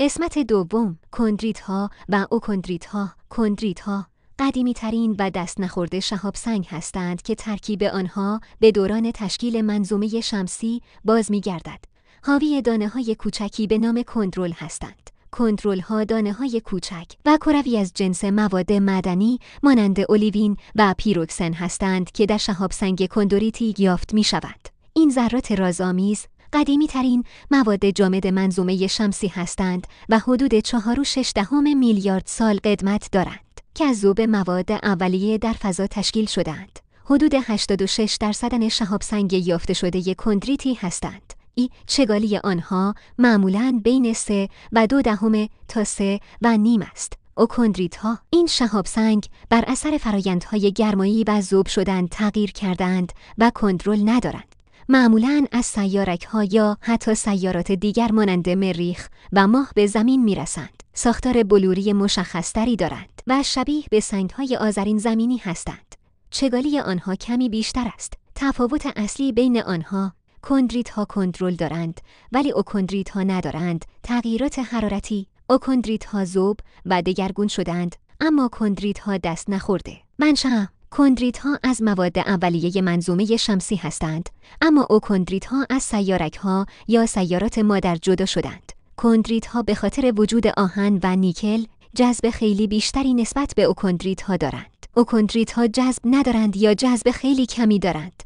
قسمت دوم، کندریت‌ها و اوکندریت‌ها. کندریت‌ها قدیمی‌ترین و دست نخورده شهاب سنگ هستند که ترکیب آنها به دوران تشکیل منظومه شمسی باز می‌گردد. حاوی دانه‌های کوچکی به نام کندرول هستند. کندرول‌ها دانه‌های کوچک و کروی از جنس مواد معدنی مانند اولیوین و پیروکسن هستند که در شهاب سنگ کندریتی یافت می‌شوند. این ذرات رازآمیز قدیمی‌ترین مواد جامد منظومه شمسی هستند و حدود 4.6 میلیارد سال قدمت دارند که از ذوب مواد اولیه در فضا تشکیل شده‌اند. حدود 86% شهاب سنگ یافته شده کندریتی هستند. چگالی آنها معمولاً بین 3.2 تا 3.5 است. اوکندریت‌ها این شهاب سنگ بر اثر فرایندهای گرمایی و ذوب شدن تغییر کردند و کندرول ندارند. معمولاً از سیارک‌ها یا حتی سیارات دیگر مانند مریخ و ماه به زمین می‌رسند. ساختار بلوری مشخص‌تری دارند و شبیه به سنگ‌های آذرین زمینی هستند. چگالی آنها کمی بیشتر است. تفاوت اصلی بین آنها، کندریت‌ها کندرول دارند ولی اوکندریت‌ها ندارند. تغییرات حرارتی، اوکندریت‌ها ذوب و دگرگون شدند اما کندریت‌ها دست نخورده. منشأ کندریت‌ها از مواد اولیه منظومه شمسی هستند اما اوکندریت‌ها از سیارک‌ها یا سیارات مادر جدا شدند. کندریت‌ها به خاطر وجود آهن و نیکل جذب خیلی بیشتری نسبت به اوکندریت‌ها دارند. اوکندریت‌ها جذب ندارند یا جذب خیلی کمی دارند.